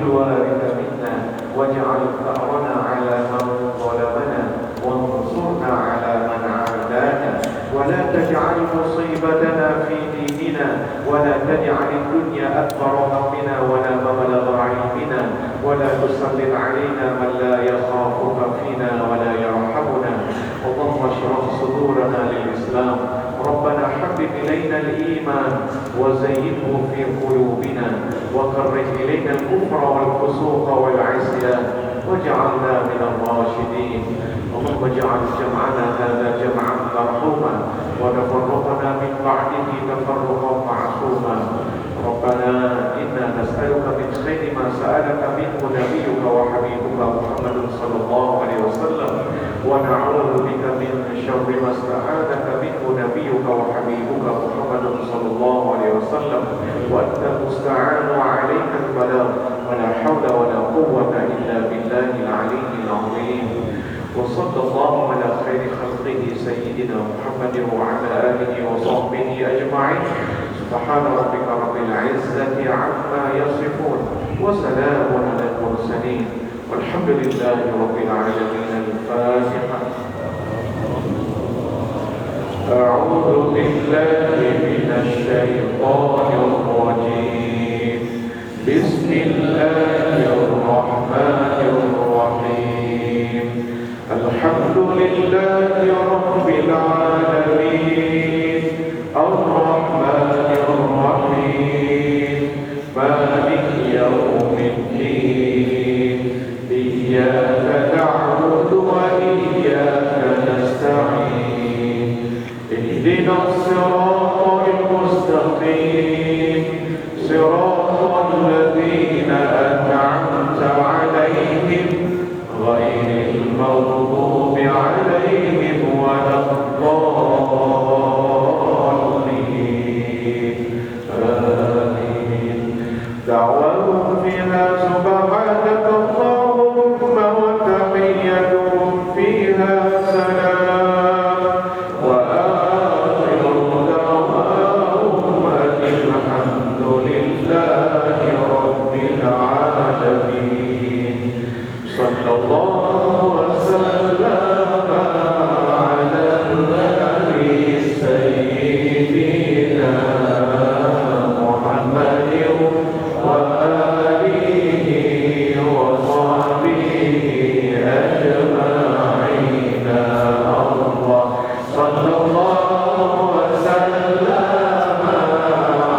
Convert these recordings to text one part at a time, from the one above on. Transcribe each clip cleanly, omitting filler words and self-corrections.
الوارث منا واجعل ثأرنا على من ظلمنا وانصرنا على من عادانا ولا تجعل مصيبتنا في ديننا ولا تجعل الدنيا أكبر همنا ولا مبلغ علمنا ولا تسلط علينا من لا يخافك فينا ولا يرحمنا اللهم اشرح صدورنا للإسلام ربنا حبب إلينا الإيمان وزينه في قلوبنا وكره إلينا الكفر والفسوق والعصيان واجعلنا من الراشدين اللهم اجعل جمعنا هذا جمعا مرحوما وتفرقنا من بعده تفرقا معصوما ربنا إنا نسألك من خير ما سألك منه نبيك وحبيبك محمد صلى الله عليه وسلم ونعوذ بك من شر ما استعاذك منه نبيك وحبيبك محمد صلى الله عليه وسلم وأنت المستعان وعليك البلاغ ولا حول ولا قوة إلا بالله العلي العظيم وصلى الله على خير خلقه سيدنا محمد وعلى آله وصحبه أجمعين سبحان ربك رب العزة عما يصفون وسلام على المرسلين والحمد لله رب العالمين الفاتحة أعوذ بالله من الشيطان الرجيم بسم الله الرحمن الرحيم الحمد لله رب العالمين الرحمن الرحيم مالك يوم الدين إياك نعبد وإياك نستعين اهدنا الصراط المستقيم صراط الذين أنعمت عليهم غير المغضوب عليهم ولا الضالين آمين دعواهم فيها سبحانك اللهم وتحيتهم فيها سلام وآخر دعواهم أن الحمد لله رب العالمين صلى الله وسلم على النبي سيدنا محمد وآله وصحبه أجمعين الله صلى الله وسلم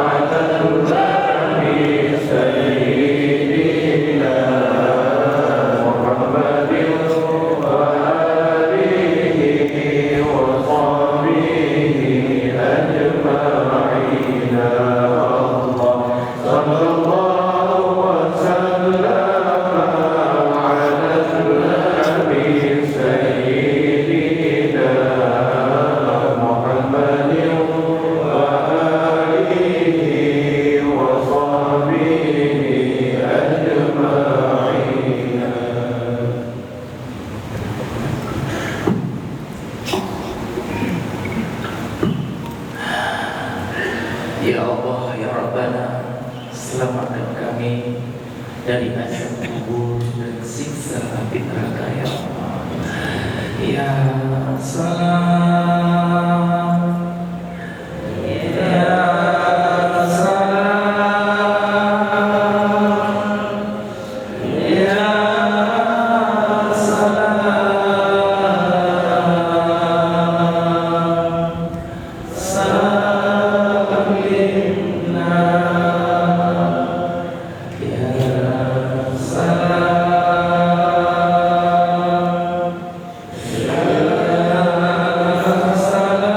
على النبي سيدنا محمد وآله وصحبه أجمعين الله صلى الله وسلم على النبي سيدنا محمد وآله وصحبه أجمعين. Ya Allah, ya Rabbana, selamatkan kami dari azab kubur dan siksa api neraka ya Allah. Ya salam, ya salam, ya salam. Salam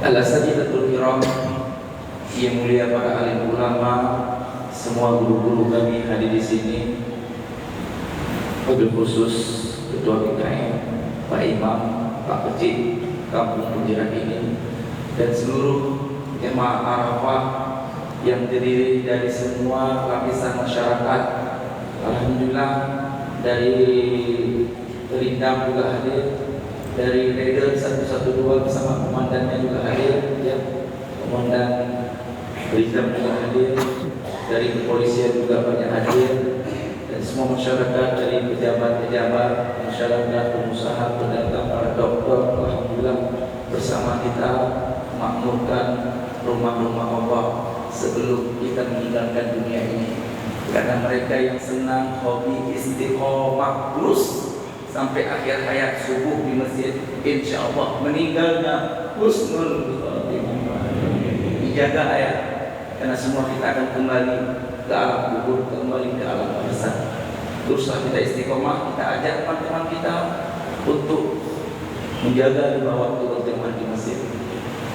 Al-Asatidatul Kiram, yang mulia para alim ulama, semua guru-guru kami hadir di sini, wabil khusus Ketua PKM, Pak Imam, Pak Kecil, Kampung Penjara ini, dan seluruh jemaah Arafah yang terdiri dari semua lapisan masyarakat. Alhamdulillah, dari Terindam juga hadir, dari Raider 112 bersama komandannya juga hadir, ya. Komandan Terindam juga hadir, dari kepolisian juga banyak hadir, dan semua masyarakat, dari pejabat-pejabat, masyarakat, pengusaha, pedagang, para dokter, alhamdulillah bersama kita makmurkan rumah-rumah Allah sebelum kita meninggalkan dunia ini. Karena mereka yang senang hobi istiqomah terus sampai akhir hayat subuh di masjid, insya Allah meninggalnya husnul khotimah. Dijaga ayat, karena semua kita akan kembali ke alam kubur, kembali ke alam barzakh. Teruslah kita istiqomah, kita ajak teman-teman kita untuk menjaga lima waktu berjamaah di masjid.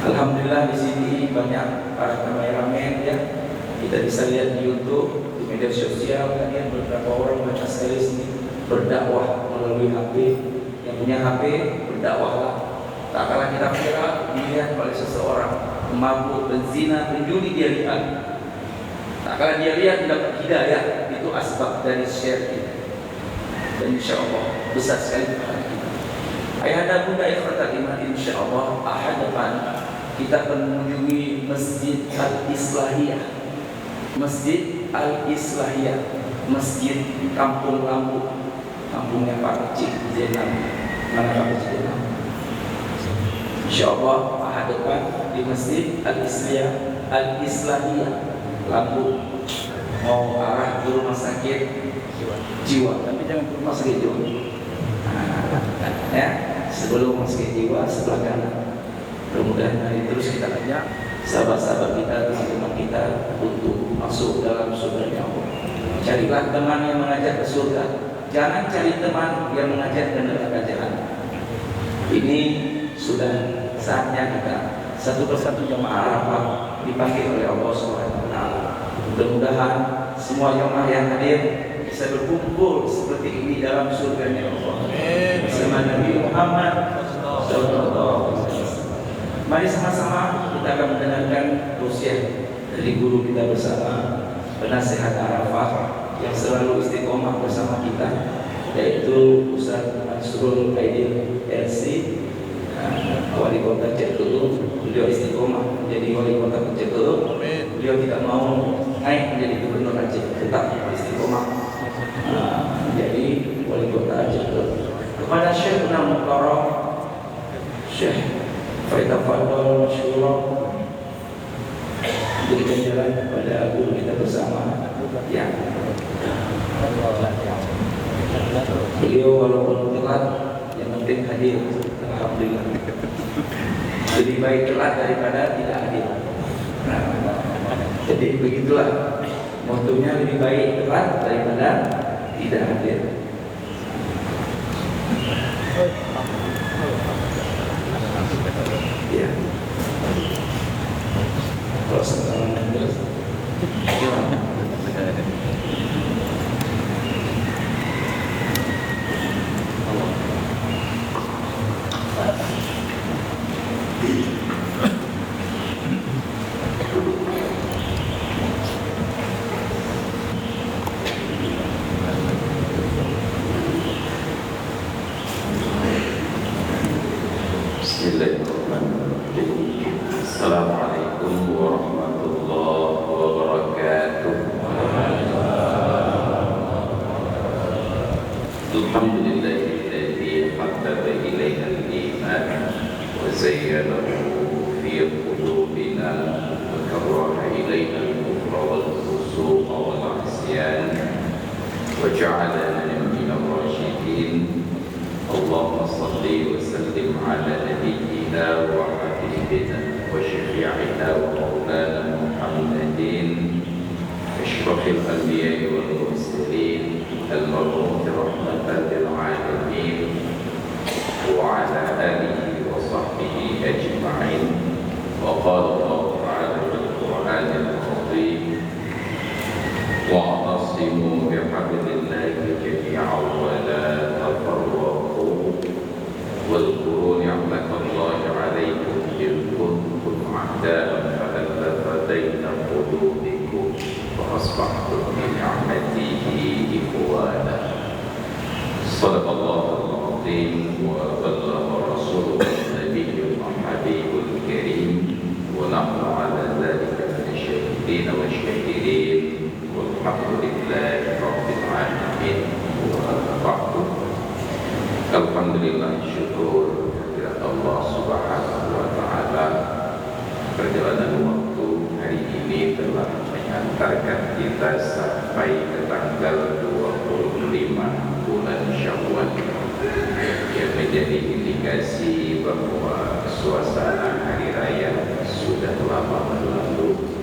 Alhamdulillah di sini banyak para kameramen, ya. Kita bisa lihat di YouTube, di media sosial, kan, ya, beberapa orang banyak sekali sini berdakwah melalui HP yang punya HP, berdakwahlah. Tak kalah kita viral dilihat oleh seseorang mabuk, berzina, menjudi, dia lihat. Tak kalah dia lihat dapat hidayah, itu asbab dari share kita. Dan insya Allah besar sekali pahala kita. Ayahanda bunda ikhwatal iman, insya Allah ahad depan kita akan mengunjungi Masjid Al-Islahiyah. Masjid Al-Islahiyah, Masjid Kampung Lambu, kampungnya Pak Cik Zainal. Mana Pak Cik Zainal? Insya Allah ahad depan di Masjid Al-Islahiyah Lambu, mau arah ke rumah sakit jiwa, tapi jangan ke rumah sakit jiwa. Ya, sebelum rumah sakit jiwa sebelah kanan. Mudah-mudahan hari terus kita ajak sahabat-sahabat kita, teman-teman kita untuk masuk dalam surga Allah. Carilah teman yang mengajak ke surga. Jangan cari teman yang mengajak ke neraka jahanam. Ini sudah saatnya kita satu persatu jamaah Arafah dipanggil oleh Allah Subhanahu wa taala. Mudah-mudahan semua jamaah yang hadir bisa berkumpul seperti ini dalam surganya Allah bersama Nabi Muhammad sallallahu alaihi wasallam. Mari sama-sama kita akan mendengarkan tausiah dari guru kita bersama, penasehat Arafah yang selalu istiqomah bersama kita, yaitu Ustaz Mansur Aidil LC, wali kota Cetulu. Beliau istiqomah menjadi wali kota Cetulu. Beliau tidak mau naik menjadi gubernur Aceh, tetap istiqomah menjadi wali kota Aceh. Kepada Syekh Mukarram, Syekh Faitafadol Masyurah, berikan jalan kepada guru kita bersama. Ya, beliau walaupun telat, yang penting hadir. Alhamdulillah. Lebih baik telat daripada tidak hadir. Nah, jadi begitulah motonya, lebih baik telat daripada tidak hadir. Ya. Kalau sekarang Assalamualaikum warahmatullahi wabarakatuh. Alhamdulillahilladzi habbaba ilaina al-iman wa zayyanahu fi qulubina wa karraha ilaina al-kufra wal fusuqa wal 'isyan wa ja'alana minal rasyidin. Allahumma shalli wa sallim ala nabiyyina wa habibina wa syafi'ina wa maulana Muhammadin asyrafil anbiya'i wal mursalin al-mab'uuthi rahmatan lil 'alamin wa ala alihi wa sahbihi ajma'in. Wa qala Allah ta'ala fil Qur'anil 'azim wa'tasimu bihablillahi jami'an wa la tafarraqu واذكروا نعمة الله عليكم إذ كنتم أعداء فألف بين قلوبكم فأصبحتم بنعمته إخوانا. صدق الله العظيم وبلغ رسوله النبي الحبيب الكريم ونحن على ذلك من الشاهدين والشاكرين والحمد لله رب العالمين. وبعد Alhamdulillah, syukur kehadirat Allah Subhanahu wa taala. Perjalanan waktu hari ini telah mengantarkan kita sampai ke tanggal 25 bulan Syawal, yang menjadi indikasi bahwa suasana hari raya sudah lama berlalu.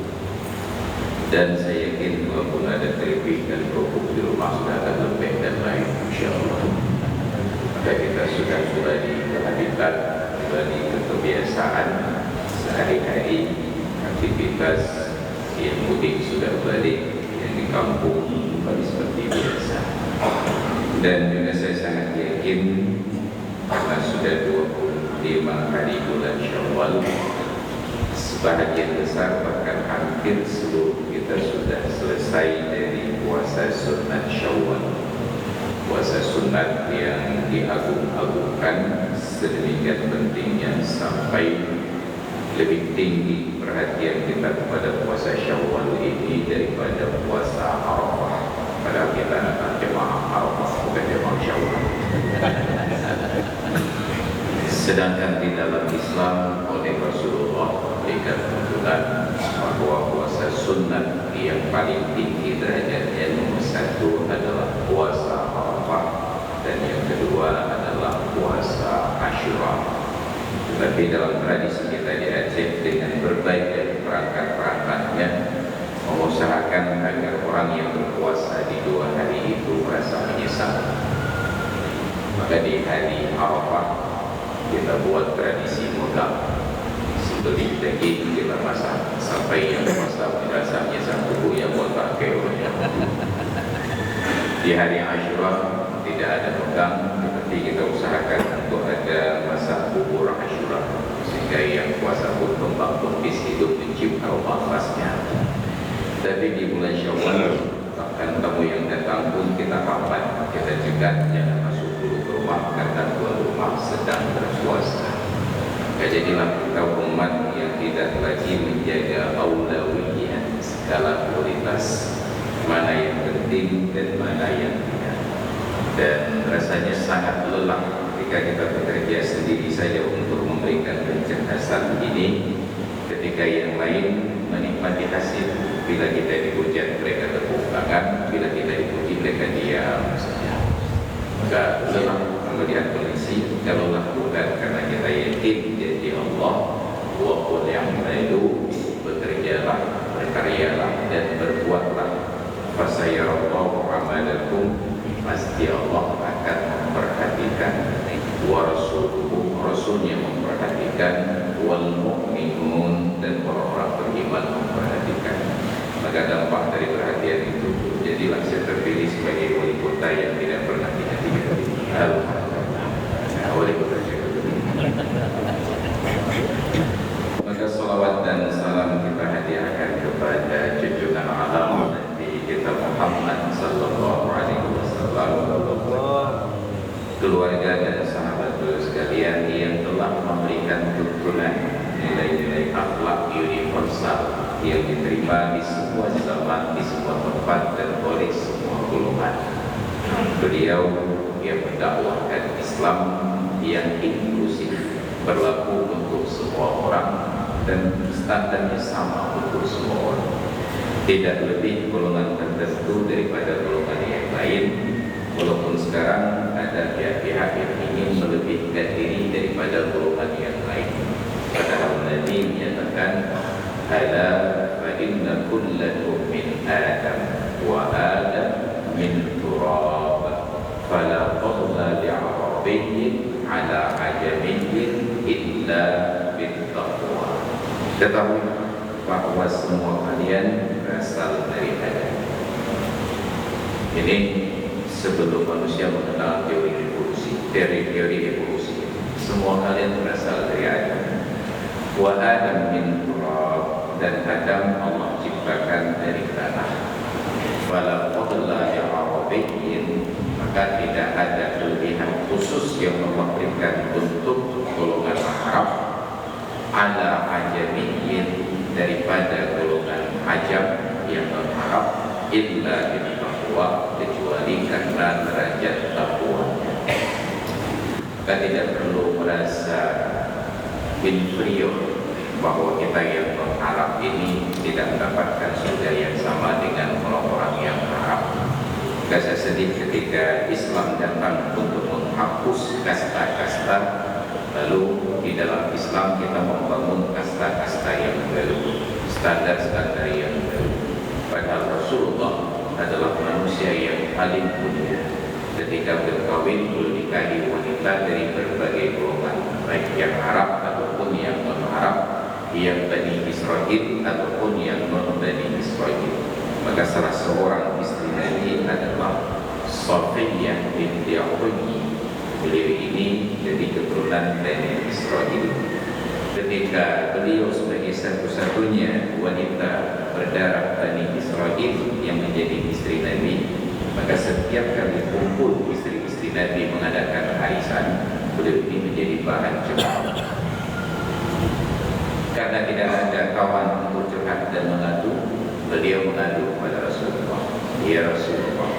Dan saya yakin walaupun ada terlebih dan kerupuk di rumah sudah akan lebih dan lain, insyaallah. Kita sudah kembali ke habitat, kembali ke kebiasaan sehari-hari, aktivitas yang mudik sudah balik, yang di kampung kembali seperti biasa. Dan juga saya sangat yakin pada 25 hari bulan Syawal. Sebahagian besar bahkan hampir seluruh kita sudah selesai dari puasa sunat Syawal. Puasa sunat yang diagung-agungkan sedemikian pentingnya sampai lebih tinggi perhatian kita kepada puasa Syawal ini daripada puasa Arafah. Padahal kita adalah jemaah Arafah, bukan jemaah Syawal. Sedangkan di dalam Islam oleh Rasulullah berikan tuntunan bahwa puasa sunnah yang paling tinggi derajatnya nomor satu adalah puasa Arafah dan yang kedua adalah puasa Asyura. Tetapi dalam tradisi kita di Aceh dengan berbagai perangkat-perangkatnya mengusahakan agar orang yang berpuasa di 2 hari itu merasa menyesal. Maka di hari Arafah kita buat tradisi modal sebeli daging kita masak sampai yang puasa merasa menyesal tubuh yang buat pakai olehnya. Di hari Asyura tidak ada pegang, tetapi kita usahakan untuk ada masak bubur Asyura sehingga yang puasa pun kembang-kembis hidup mencium aroma khasnya. Tapi di bulan Syawal bahkan tamu yang datang pun kita rapat, kita cegat jangan masuk dulu ke rumah karena tuan rumah sedang berpuasa. Jadilah kita umat yang tidak lagi menjaga aulawiyah skala prioritas, mana yang penting dan mana yang tidak. Dan rasanya sangat lelah ketika kita bekerja sendiri saja untuk memberikan pencerdasan ini, ketika yang lain menikmati hasil. Bila kita dihujat mereka tepuk tangan, bila kita dipuji mereka diam saja. Maka lelah melihat kondisi. Kalau lakukan karena kita yakin janji Allah, walaupun yang lalu bekerjalah, berkaryalah dan berbuatlah. Fasayarallahu amalakum, pasti Allah akan memperhatikan. Wa rasuluhu, rasulnya memperhatikan. Wal mu'minun, dan orang-orang beriman memperhatikan. Maka dampak dari perhatian itu, jadilah saya terpilih sebagai wali kota yang tidak pernah dihati-hati. Alhamdulillah, wali kota Jakarta. Maka salawat dan salam kita hadiahkan kepada junjungan alam Nabi kita Muhammad sallallahu alaihi wasallam, keluarga dan sahabat sekalian yang telah memberikan tuntunan nilai-nilai akhlak universal yang diterima di semua zaman, di semua tempat dan oleh semua golongan. Beliau yang mendakwahkan Islam yang inklusif, berlaku untuk semua orang dan standarnya sama untuk semua orang. Tidak lebih golongan tertentu daripada golongan yang lain. Walaupun sekarang ada pihak-pihak yang ingin melebihkan diri daripada golongan yang lain. Padahal Nabi menyatakan, ala fa inna kullakum min Adam wa Adam min turab fala fadla li'arabiyyin ala ajamiyyin illa bittaqwa. Ketahui bahwa semua kalian berasal dari Adam. Ini sebelum manusia mengenal teori evolusi, semua kalian berasal dari Adam. Wa Adam min turab, dan Adam Allah ciptakan dari tanah. Fala fadla li'arabiyyin, maka tidak ada kelebihan khusus yang Allah berikan untuk golongan Arab ala ajamiyyin, daripada golongan Ajam yang non-Arab, illa bittaqwa, kecuali karena derajat takwa. Kita tidak perlu merasa inferior bahwa kita yang non-Arab ini tidak mendapatkan surga yang sama dengan orang-orang yang Arab. Saya sedih ketika Islam datang untuk menghapus kasta-kasta, lalu di dalam Islam kita membangun kasta-kasta yang baru, standar-standar yang baru. Padahal Rasulullah adalah manusia yang paling mulia. Ketika berkawin, menikahi wanita dari berbagai golongan, baik yang Arab ataupun yang non-Arab, yang Bani Israel ataupun yang non-Bani Israel. Maka salah seorang istri Nabi adalah Safiyah binti Huyai. Beliau ini jadi keturunan keturunan Bani Israel. Ketika beliau sebagai satu-satunya wanita berdarah Bani Israel yang menjadi istri Nabi, maka setiap kali kumpul istri-istri Nabi mengadakan arisan, beliau ini menjadi bahan cemooh. Karena tidak ada kawan untuk curhat dan mengadu, beliau mengadu kepada Rasulullah. Ya Rasulullah,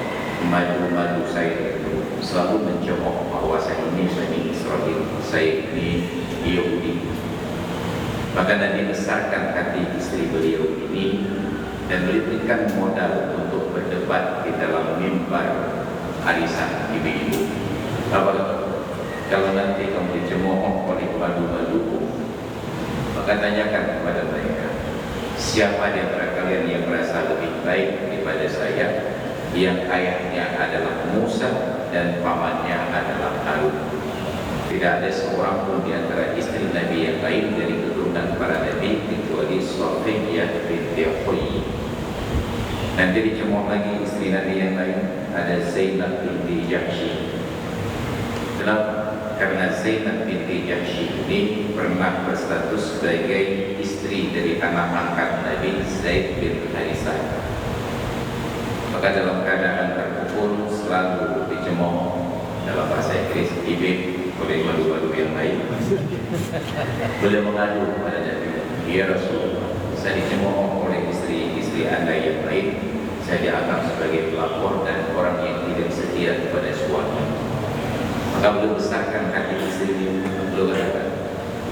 madu-madu saya itu selalu mencemooh bahwa saya ini Bani Israel, saya ini Yahudi. Maka Nabi besarkan hati istri beliau ini dan berikan modal untuk berdebat di dalam mimbar arisan ibu-ibu. Kalau nanti kamu dicemooh oleh madu-maduku, maka tanyakan kepada mereka, siapa di antara kalian yang merasa lebih baik daripada saya, yang ayahnya adalah Musa dan pamannya adalah Harun. Tidak ada seorang pun di antara istri Nabi yang lain dari keturunan para Nabi kecuali Safiyah binti Huyai. Nanti dicemooh lagi istri Nabi yang lain, ada Zainab binti Jahsy. Karena Zainab binti Jahsy ini pernah berstatus sebagai istri dari anak angkat Nabi Zaid bin Harithah. Maka dalam keadaan terpukul selalu dicemooh, dalam bahasa Inggris ibib, oleh madu-madu yang lain. Beliau mengadu kepada Nabi, ya Rasulullah, saya dicemooh oleh istri-istri Anda yang lain, saya dianggap sebagai pelapor dan orang yang tidak setia kepada suami. Maka beliau besarkan hati istrinya. Beliau katakan,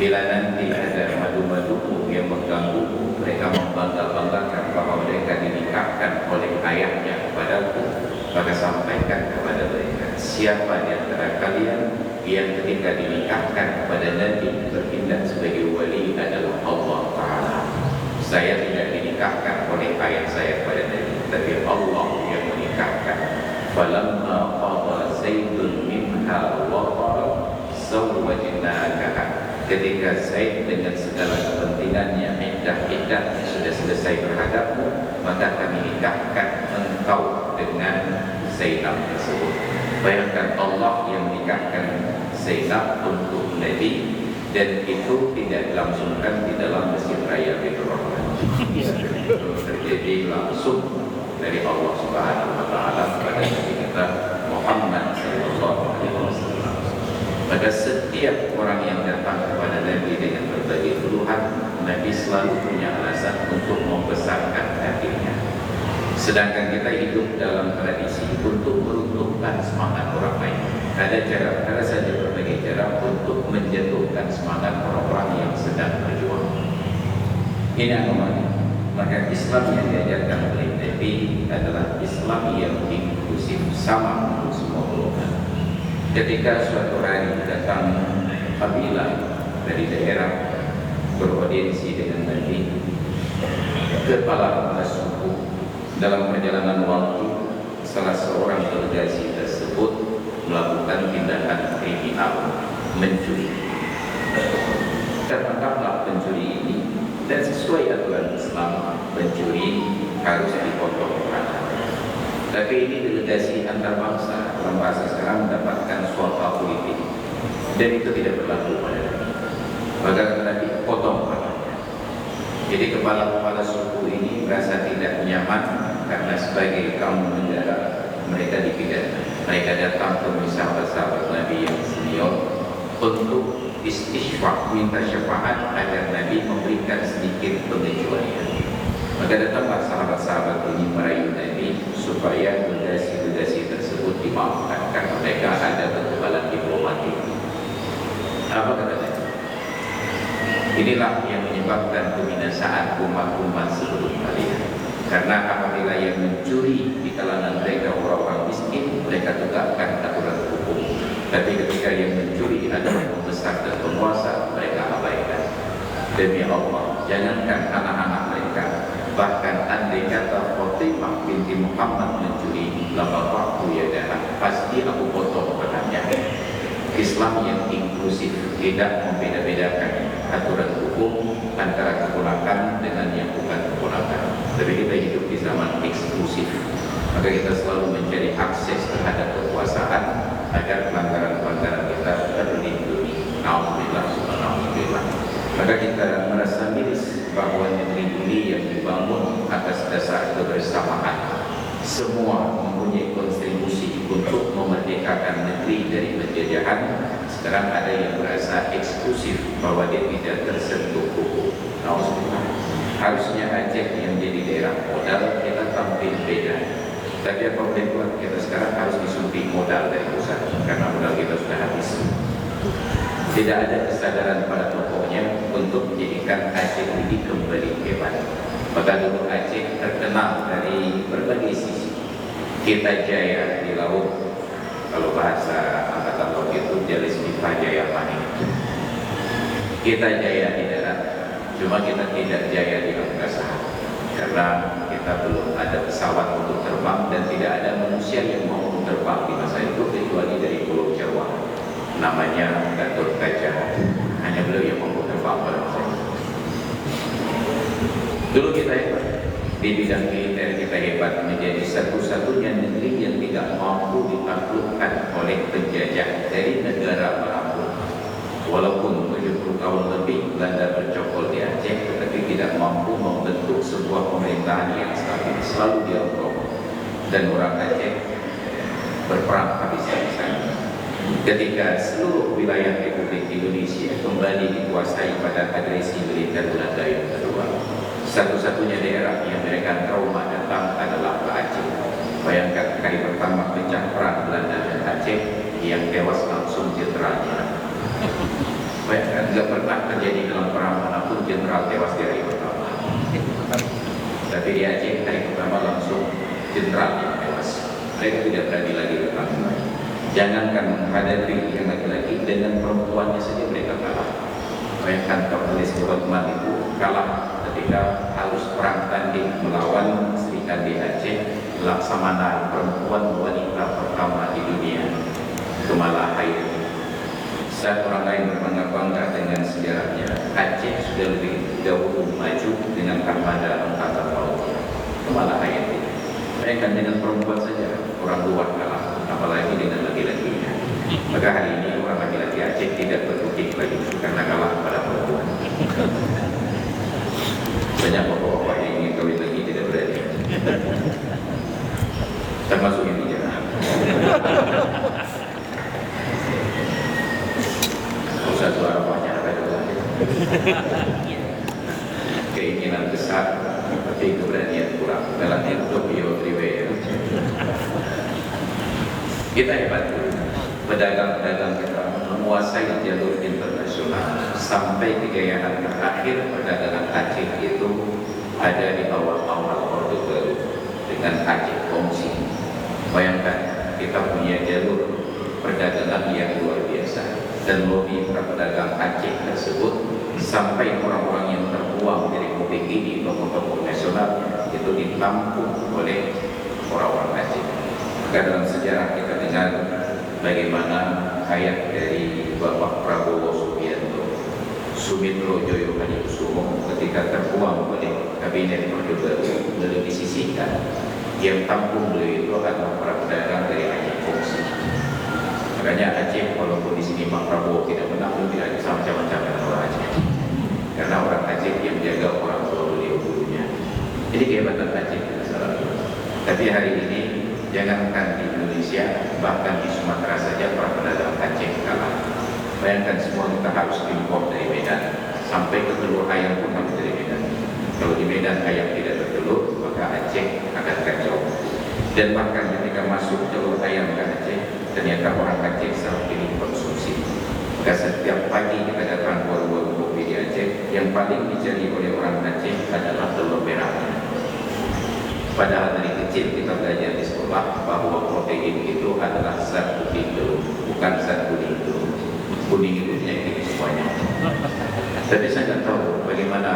bila nanti ada madu-maduku yang mengganggu, mereka membangga-banggakan bahwa mereka dinikahkan oleh ayahnya kepadaku, maka sampaikan kepada mereka, siapa di antara kalian yang ketika dinikahkan kepada Nabi bertindak sebagai wali adalah Allah Ta'ala. Saya tidak dinikahkan oleh ayah saya kepada Nabi, tapi Allah yang menikahkan. Falamma qada Zaidun minha waqara zawwajnakaha. Ketika Zaid dengan segala kepentingannya, iddah-iddah sudah selesai terhadapmu, maka kami nikahkan engkau dengan Zainab tersebut. Bayangkan, Allah yang menikahkan Zainab untuk Nabi, dan itu tidak dilangsungkan di dalam Masjid Raya Baitur Rahman. Itu terjadi langsung dari Allah Subhanahu wa Ta'ala kepada Nabi kita Muhammad sallallahu alaihi wasallam. Maka setiap orang yang datang kepada Nabi dengan berbagai keluhan, Nabi selalu punya alasan untuk membesarkan hatinya. Sedangkan kita hidup dalam tradisi untuk meruntuhkan semangat orang lain. Ada saja berbagai cara untuk menjatuhkan semangat orang-orang yang sedang berjuang. Ini anomali. Maka Islam yang diajarkan oleh Nabi adalah Islam yang inklusif, sama untuk semua golongan. Ketika suatu hari datang kabilah dari daerah beraudiensi dengan Nabi, kepala suku, dalam perjalanan waktu salah seorang delegasi tersebut melakukan tindakan kriminal, mencuri. Tertangkaplah pencuri ini, dan sesuai aturan Islam, pencuri harus dipotong tangan. Tapi ini delegasi antar bangsa, dalam bahasa sekarang mendapatkan suaka politik, dan itu tidak berlaku pada Nabi. Maka Nabi potong tangannya. Jadi kepala-kepala suku ini merasa tidak nyaman karena sebagai kaum negara mereka dipidana. Mereka datang ke sahabat-sahabat Nabi yang senior untuk istighfar, minta syafaat agar Nabi memberikan sedikit pengecualian. Maka datanglah sahabat-sahabat ini merayu Nabi supaya delegasi-delegasi tersebut dimaafkan karena mereka ada kekebalan diplomatik. Apa kata Nabi? Inilah yang menyebabkan kebinasaan umat-umat sebelum kalian. Karena apabila yang mencuri di kalangan mereka orang-orang miskin, mereka tegakkan aturan hukum. Tapi ketika yang mencuri adalah pembesar dan penguasa, mereka abaikan. Demi Allah, jangankan anak-anak mereka, bahkan andai kata Fatimah binti Muhammad mencuri, labaqtu yadaha, pasti aku potong tangannya. Islam yang inklusif, tidak membeda-bedakan aturan hukum antara keponakan dengan yang bukan keponakan. Tapi kita hidup di zaman eksklusif, maka kita selalu mencari akses terhadap kekuasaan agar pelanggaran-pelanggaran kita terlindungi. Alhamdulillah. Maka kita merasa miris bahwa negeri ini yang dibangun atas dasar kebersamaan, semua mempunyai kontribusi untuk memerdekakan negeri dari penjajahan. Sekarang ada yang merasa eksklusif bahwa dia tidak tersentuh hukum. Harusnya Aceh yang jadi daerah modal, kita tampil beda. Tapi apa boleh buat, kita sekarang harus disuntik modal dari pusat karena modal kita sudah habis. Tidak ada kesadaran pada tokohnya untuk menjadikan Aceh ini kembali hebat. Maka dulu Aceh terkenal dari berbagai sisi. Kita jaya di laut, kalau bahasa angkatan laut itu jelas kita jaya panik. Kita jaya di darat, cuma kita tidak jaya di angkasa karena kita belum ada pesawat untuk terbang dan tidak ada manusia yang mau terbang di masa itu kecuali dari Pulau Jawa, namanya Gatot Kaca. Hanya beliau yang mau terbang pada masa itu. Dulu kita hebat di bidang militer, kita hebat, menjadi satu-satunya negeri yang tidak mampu ditaklukkan oleh penjajah dari negara manapun. Walaupun 70 tahun lebih Belanda bercokol di Aceh, tetapi tidak mampu membentuk sebuah pemerintahan yang stabil, selalu dianggap. Dan orang Aceh berperang habis-habisan. Ketika seluruh wilayah Republik Indonesia kembali dikuasai pada agresi militer Belanda yang kedua, satu-satunya daerah yang mereka trauma datang adalah ke Aceh. Bayangkan kali pertama pecah perang Belanda dan Aceh, yang tewas langsung jenderalnya. Bayangkan, tidak pernah terjadi dalam perang manapun jenderal tewas di hari pertama. Tapi di Aceh hari pertama langsung jenderal yang tewas. Mereka tidak berani lagi berperang. Jangankan menghadapi yang laki-laki, dengan perempuannya saja mereka kalah. Bayangkan kapitalis Hotman itu kalah ketika harus perang tanding melawan Serikat di Aceh, Laksamana, perempuan wanita pertama di dunia, Kemala Hayati. Saat orang lain berbangga-bangga dengan sejarahnya, Aceh sudah lebih dahulu maju dengan armada angkatan laut, Kemala Hayati. Bayangkan dengan perempuan saja orang luar kalah, apalagi dengan laki-lakinya. Maka hari ini orang laki-laki Aceh tidak berkutik lagi karena kalah pada perempuan. Banyak bapak-bapak yang ingin kawin lagi tidak berani, termasuk yang tidak. Satu arahnya adalah keinginan besar, tapi keberanian kurang. Dalam itu Tokyo Triway. Kita hebat, pedagang-pedagang kita menguasai jalur internasional sampai kejayaan terakhir perdagangan Aceh itu ada di awal-awal Orde Baru dengan Aceh Kongsi. Bayangkan, kita punya jalur perdagangan yang luar biasa, dan lobby para pedagang Aceh tersebut sampai orang-orang yang terbuang dari Republik ini, tokoh-tokoh nasional itu ditampung oleh orang-orang Aceh. Maka dalam sejarah kita dengar bagaimana ayat dari Bapak Prabowo Subianto, Sumitro Joyo Hadikusumo ketika terbuang oleh kabinet Orde Baru lalu disisihkan, yang tampung beliau itu adalah para pedagang dari Aceh Kongsi. Makanya Aceh walaupun di sini Pak Prabowo tidak menang, tidak bisa macam-macam dengan orang Aceh, karena orang Aceh yang menjaga orang tua beliau dulunya. Jadi kehebatan Aceh tidak salah. Tapi hari ini jangankan di Indonesia, bahkan di Sumatera saja para pedagang Aceh kalah. Bayangkan, semua kita harus impor dari Medan, sampai ke telur ayam pun harus dari Medan. Kalau di Medan ayam tidak bertelur, maka Aceh akan kacau. Dan bahkan ketika masuk telur ayam ke Aceh, ternyata orang Aceh sangat ingin konsumsi. Maka setiap pagi kita datang ke warung kopi di Aceh, yang paling dicari oleh orang Aceh adalah telur merah. Padahal dari kecil kita belajar di sekolah bahwa protein itu adalah zat kuning telur, bukan zat kuning telur. Kuning itu penyakit semuanya. Tapi saya tidak tahu bagaimana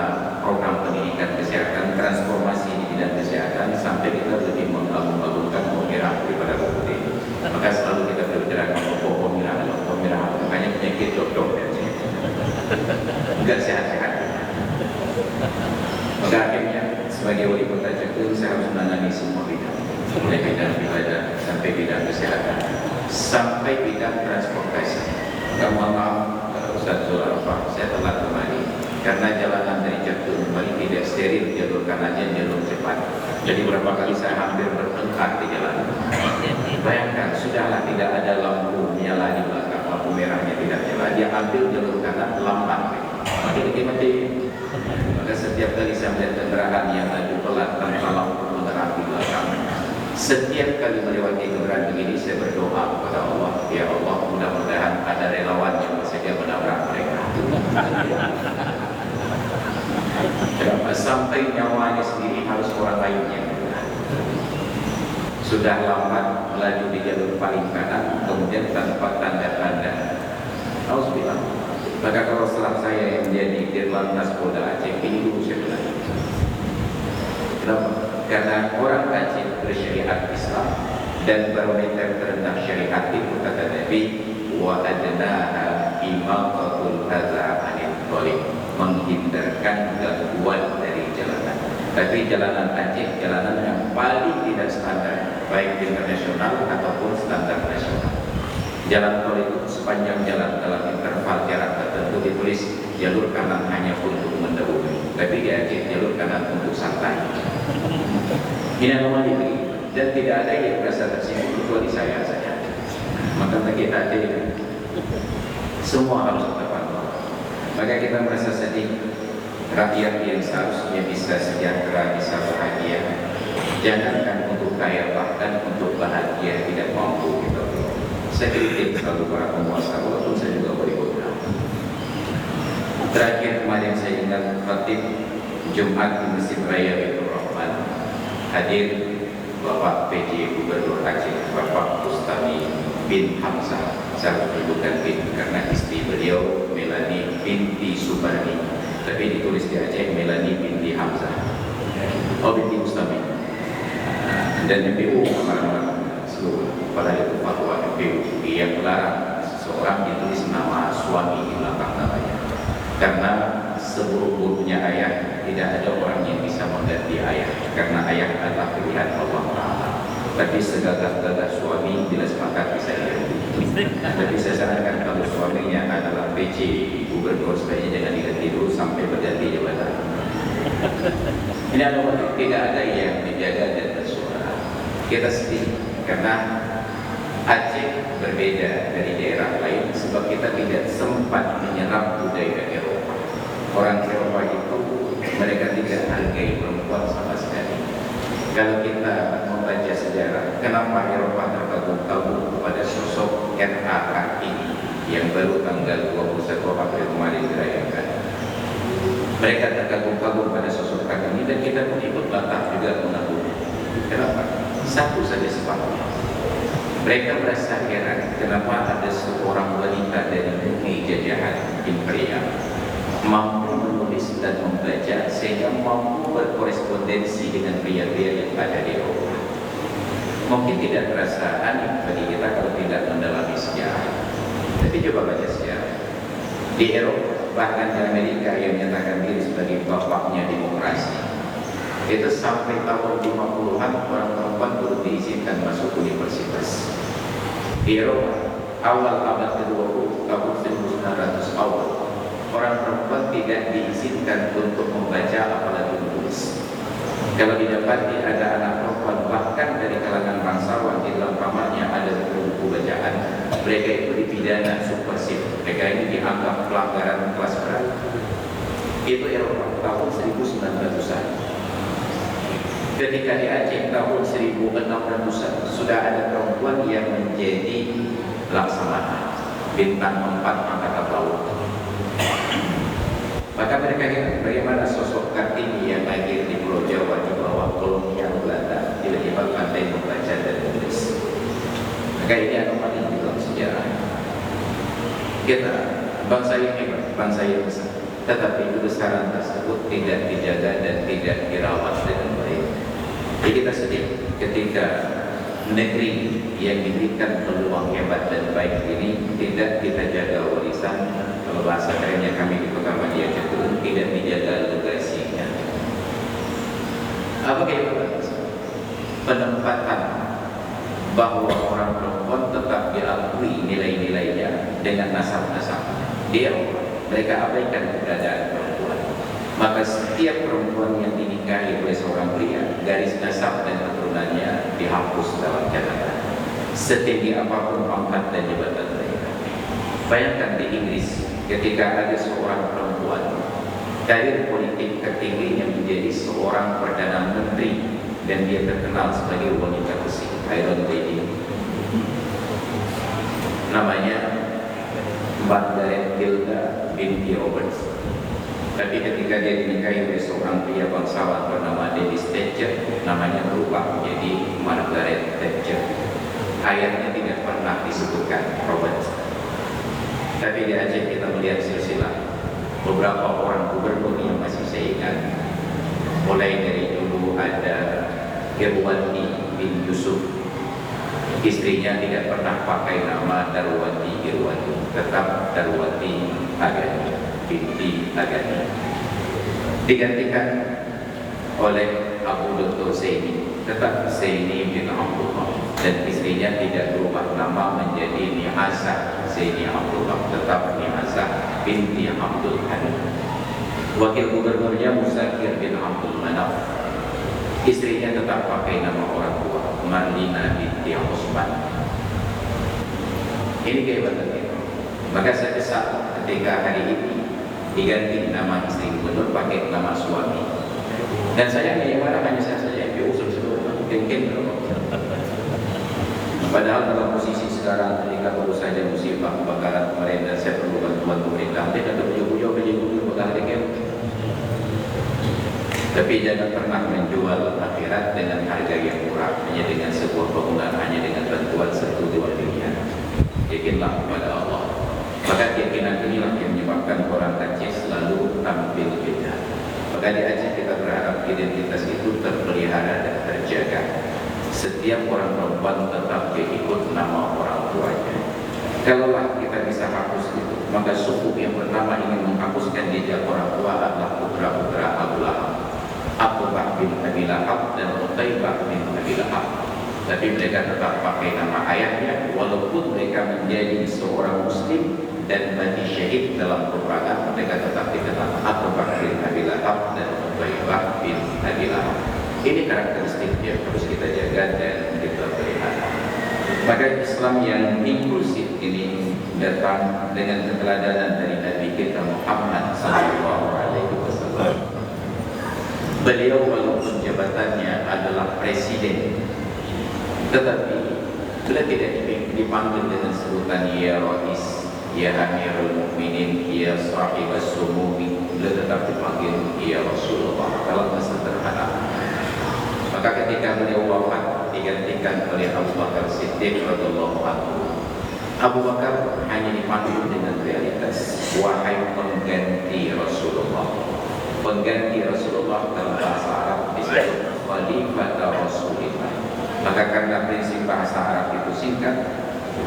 program pendidikan kesehatan, transformasi di bidang kesehatan sampai kita lebih mengagung-agungkan bawang merah daripada bawang putih. Maka selalu kita berbicara tentang bawang merah, makanya penyakit dokter enggak sehat-sehat. Maka akhirnya sebagai wali kota Jakarta, saya harus menangani semua bidang, mulai bidang ibadah sampai bidang kesehatan, sampai bidang transportasi. Mohon maaf, Ustaz karena jalanan dari Jatuh Bali tidak steril, jalur kanannya jalur cepat. Jadi berapa kali saya hampir bertengkar di jalan. Bayangkan, sudahlah tidak ada lampu menyala di belakang, lampu merahnya tidak nyala, dia ambil jalur kanan lambat, mati. Maka setiap kali saya melihat kendaraan yang laju pelan tanpa lampu menerang di belakang, setiap kali melewati kendaraan begini saya berdoa kepada Allah, ya Allah, mudah-mudahan ada relawan yang bersedia menabrak mereka. Kenapa sampai nyawanya sendiri harus orang lainnya? Sudah lambat melaju di jalur paling kanan, kemudian tanpa tanda-tanda. Alhamdulillah. Maka kalau setelah saya yang menjadi Dirlantas Polda Aceh, ini dulu saya bilang. Kenapa? Karena orang Aceh bersyariat Islam dan barometer terendah syariat itu kata Nabi, wa adnaha imaqatul adza anil thariq, menghindarkan gangguan dari jalanan. Tapi jalanan Aceh, jalanan yang paling tidak standar, baik internasional ataupun standar nasional. Jalan tol itu sepanjang jalan dalam interval jarak tertentu ditulis jalur kanan hanya untuk mendahului, tapi di Aceh jalur kanan untuk santai. Ini anomali lagi, dan tidak ada yang merasa tersinggung kecuali saya saja. Maka bagi Aceh semua harus tepat. Maka kita merasa sedih. Rakyat yang seharusnya bisa sejahtera, bisa bahagia, jangankan untuk kaya, bahkan untuk bahagia tidak mampu gitu. Saya kritik selalu para penguasa, walaupun saya juga berikutnya. Terakhir kemarin saya ingat khatib Jumat di Masjid Raya Baitur Rahman, hadir Bapak PJ Gubernur Aceh, Bapak Bustami bin Hamzah. Saya menyebutkan bin karena istri beliau Melani binti Subarni, tapi ditulis di Aceh Melani binti Hamzah. Oh, binti Bustami. Dan MPU kemarin seluruh pada itu fatwa MPU yang melarang seseorang ditulis nama suami di belakang namanya, karena seburuk-buruknya ayah tidak ada orang yang bisa mengganti ayah, karena ayah adalah pilihan Allah Ta'ala. Tapi segagah-gagah suami bila sepakat bisa diganti. Tapi saya sarankan kalau suaminya adalah PJ Gubernur, sebaiknya jangan diganti dulu sampai berganti jabatan. Ini adalah tidak ada yang dijaga dan bersuara. Kita sedih karena Aceh berbeda dari daerah lain sebab kita tidak sempat menyerap budaya Eropa. Orang Eropa itu mereka tidak hargai perempuan sama sekali. Kalau kita membaca sejarah, kenapa Eropa terkagum-kagum kepada sosok R.A. Kartini yang baru tanggal 21 April kemarin dirayakan. Mereka terkagum-kagum pada sosok Kartini dan kita pun ikut bantah juga mengagumi. Kenapa? Satu saja sebabnya. Mereka merasa heran kenapa ada seorang wanita dari negeri jajahan imperial mampu menulis dan membaca sehingga mampu berkorespondensi dengan pria-pria yang ada di Eropa. Mungkin tidak terasa aneh bagi kita kalau tidak mendalami sejarah. Tapi coba baca sejarah. Di Eropa, bahkan di Amerika yang menyatakan diri sebagai bapaknya demokrasi, itu sampai tahun 50-an orang perempuan belum diizinkan masuk universitas. Di Eropa, awal abad ke-20, tahun 1900 awal, orang perempuan tidak diizinkan untuk membaca apalagi menulis. Kalau didapati ada anak perempuan bahkan dari kalangan bangsawan di dalam kamarnya ada buku-buku bacaan, mereka itu dipidana subversif. Mereka ini dianggap pelanggaran kelas berat. Itu Eropa tahun 1900-an. Ketika di Aceh tahun 1600-an sudah ada perempuan yang menjadi laksamana bintang 4 angkatan laut. Maka mereka ingat bagaimana sosok Kartini yang lahir di Pulau Jawa di bawah kolonial Belanda tiba-tiba pandai membaca dan menulis. Maka ini anomali di dalam sejarah. Kita bangsa yang hebat, bangsa yang besar, tetapi kebesaran tersebut tidak dijaga dan tidak dirawat dengan baik. Jadi kita sedih ketika negeri yang diberikan peluang hebat dan baik ini tidak kita jaga warisan. Kalau bahasa kerennya kami di Kota Madia itu tidak dijaga legasinya. Apa itu? Penempatan bahwa orang perempuan tetap diakui nilai-nilainya dengan nasab-nasabnya. Dia mereka abaikan keberadaan perempuan. maka setiap perempuan yang dinikahi oleh seorang pria, garis nasab dan keturunannya dihapus dalam catatan, setinggi apapun pangkat dan jabatan mereka. Bayangkan di Inggris ketika ada seorang perempuan, karir politik tertingginya menjadi seorang perdana menteri dan dia terkenal sebagai wanita besi, Iron Lady. Namanya Margaret Hilda binti Roberts. Tapi ketika dia dinikahi oleh seorang pria bangsawan bernama Dennis Thatcher, namanya berubah menjadi Margaret Thatcher. Ayatnya tidak pernah disebutkan Roberts. Tapi di Aceh kita melihat silsilah beberapa orang gubernur yang masih saya ingat. Mulai dari dulu ada Irwandi bin Yusuf, istrinya tidak pernah pakai nama Darwati Irwandi, tetap Darwati Agani binti Agani, digantikan oleh Abu Dr. Zaini, tetap Zaini bin Abdullah, dan istrinya tidak berubah nama menjadi Ni'asa Zaini Abdullah, tetap Ni'asa binti Abdul Hamid. Wakil gubernurnya Musakir bin Abdul Manaf, istrinya tetap pakai nama orang tua Marlina binti Osman. Ini kehebatan kita. Maka saya kesal ketika hari ini diganti nama istri gubernur pakai nama suami. Dan sayangnya yang mana hanya saya saja yang diusul seluruh mungkin. Padahal dalam posisi sekarang ketika baru saja musibah kebakaran kemarin dan saya perlu bantuan pemerintah, dia kata beliau pegang dikit. Tapi jangan pernah menjual akhirat dengan harga yang murah, hanya dengan sebuah bangunan, hanya dengan bantuan 1-2 miliar. Yakinlah kepada Allah. Maka keyakinan inilah yang menyebabkan orang Aceh selalu tampil beda. Maka di Aceh kita berharap identitas itu terpelihara dan terjaga. Setiap orang perempuan tetap ikut nama orang tuanya. Kalaulah kita bisa hapus itu, maka suku yang bernama ingin menghapuskan jejak orang tua adalah putra-putra Abu Lahab, Abdullah bin Abi Lahab dan Utaibah bin Abi Lahab. Tapi mereka tetap pakai nama ayahnya, walaupun mereka menjadi seorang Muslim dan mati syahid dalam peperangan, mereka tetap dikenal Abdullah bin Abi Lahab dan Utaibah bin Abi Lahab. Ini karakteristik yang harus kita jaga dan kita pelihara. Maka Islam yang inklusif ini datang dengan keteladanan dari Nabi kita Muhammad SAW. Beliau walaupun jabatannya adalah presiden, tetapi beliau tidak dipanggil dengan sebutan ya Rais, ya Amirul Mukminin, ya Sahibas Sumumi. Beliau tetap dipanggil ya Rasulullah dalam sederhana. Maka ketika beliau wafat digantikan oleh Abu Bakar Siddiq radhiyallahu anhu, Abu Bakar hanya dipanggil dengan realitas wahai pengganti Rasulullah. Pengganti Rasulullah dalam bahasa Arab disebut Khalifah Rasulullah. Maka karena prinsip bahasa Arab itu singkat,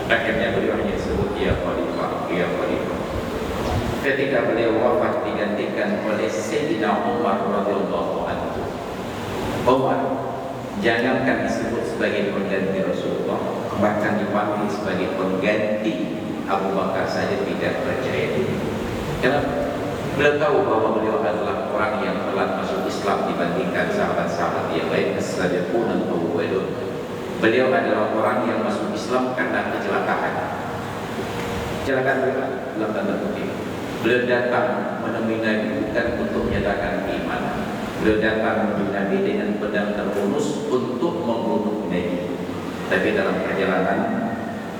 akhirnya beliau hanya disebut ya Khalifah, ya Khalifah. Ketika beliau wafat digantikan oleh Sayyidina Umar radhiyallahu anhu. Umar jangankan disebut sebagai pengganti Rasulullah, bahkan dipanggil sebagai pengganti Abu Bakar saja tidak percaya diri. Kenapa? Beliau tahu bahwa beliau adalah orang yang telah masuk Islam dibandingkan sahabat-sahabat yang lain. As-sabiqun al-awwalun. Beliau adalah orang yang masuk Islam karena kecelakaan. Kecelakaan dalam tanda kutip. Beliau datang menemui Nabi bukan untuk menyatakan iman. Beliau datang menemui Nabi dengan pedang terhunus untuk membunuh Nabi. Tapi dalam perjalanan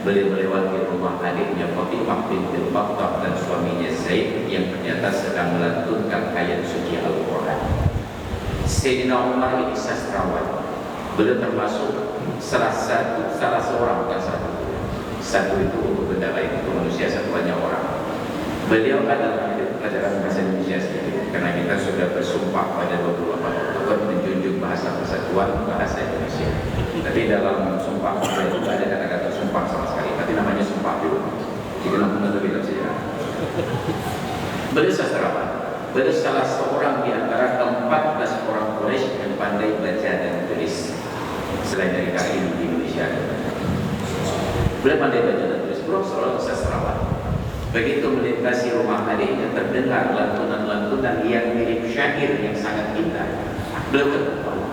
beliau melewati rumah adiknya Fatimah binti Khattab dan suaminya Zaid yang ternyata sedang melantunkan ayat suci Al-Quran. Sayyidina Umar ini sastrawan. Beliau termasuk salah seorang, bukan satu itu untuk benda lain, itu manusia, satu hanya orang. Beliau adalah pelajaran bahasa Indonesia sedikit, karena kita sudah bersumpah pada 28 Oktober menjunjung bahasa persatuan bahasa Indonesia. Tapi dalam sumpah itu tidak ada kata-kata sumpah sama sekali, tapi namanya sumpah dulu. Jadi langsung lebih dalam sejarah. Beliau sastrawan. Beliau salah seorang di antara 14 orang Quraisy yang pandai baca dan tulis selain dari kali ini di Indonesia. Beliau pandai baca dan tulis, beliau selalu sastrawan. Begitu melintasi rumah adiknya terdengar lantunan-lantunan yang mirip syair akhir yang sangat indah, belum ketemu.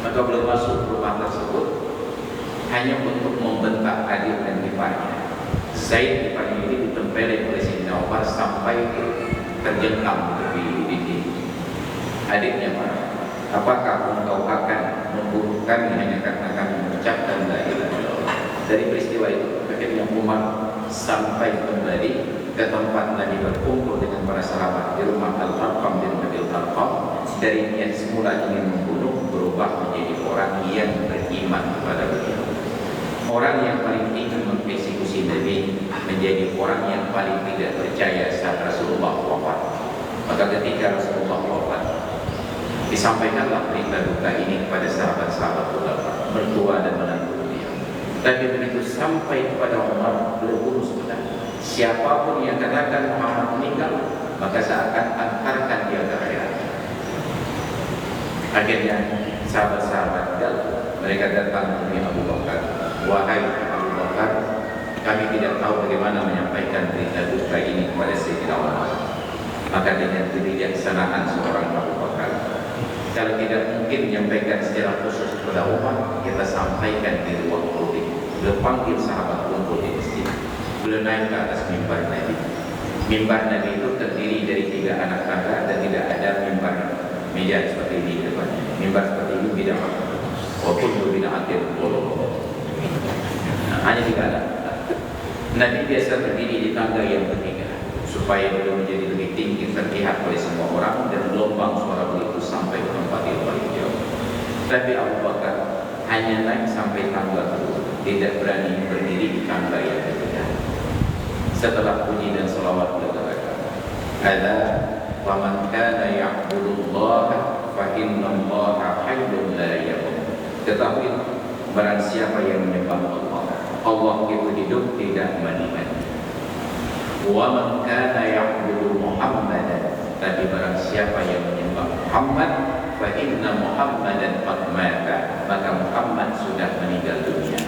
Maka belum masuk rumah tersebut hanya untuk membentak adik dan iparnya. Zaid iparnya ini ditempelin oleh Sayyidina Umar sampai terjengkam di dinding. Adiknya marah, apakah engkau akan membunuh kami hanya karena kami mengucapkan la ilaha illallah? Dari peristiwa itu akhirnya Umar sampai kembali ke tempat Nabi berkumpul dengan para sahabat di rumah Al-Arqam bin Abil Arqam. Dari niat semula ingin membunuh berubah menjadi orang yang beriman kepada beliau. Orang yang paling ingin mengeksekusi Nabi menjadi orang yang paling tidak percaya saat Rasulullah wafat. Maka ketika Rasulullah wafat, disampaikanlah berita duka ini kepada sahabat-sahabat ulama, mertua dan menantu beliau. Tapi begitu sampai kepada Umar, beliau bunuh sebenarnya. Siapapun yang katakan Muhammad meninggal, maka saya akan antarkan dia ke akhirat. Akhirnya sahabat-sahabat mereka datang menemui Abu Bakar. Wahai Abu Bakar, kami tidak tahu bagaimana menyampaikan berita duka ini kepada Sayyidina Umar. Maka dengan kebijaksanaan seorang Abu Bakar, kalau tidak mungkin menyampaikan secara khusus kepada Umar, kita sampaikan di ruang publik. Beliau panggil sahabat kumpul di masjid. Beliau naik ke atas mimbar Nabi. Mimbar Nabi itu terdiri dari 3 anak tangga dan tidak ada mimbar meja seperti ini di depannya. Mimbar seperti ini bid'ah. Walaupun bid'atin bolong. Hanya 3 anak. Nabi biasa berdiri di tangga yang ketiga supaya beliau menjadi lebih tinggi terlihat oleh semua orang dan gelombang suara beliau itu sampai ke tempat yang paling jauh. Tapi Abu Bakar hanya naik sampai tangga itu, tidak berani berdiri di tangga yang ketiga. Setelah puji dan salawat beliau katakan, "Ala wa man kana ya'budullaha fa innallaha hayyun la yamut." Ketahui, barang siapa yang menyembah Allah, Allah itu hidup tidak mati. Wa man kana ya'budu Muhammadan, tapi barang siapa yang menyembah Muhammad, fa inna Muhammadan qad mata, maka Muhammad sudah meninggal dunia.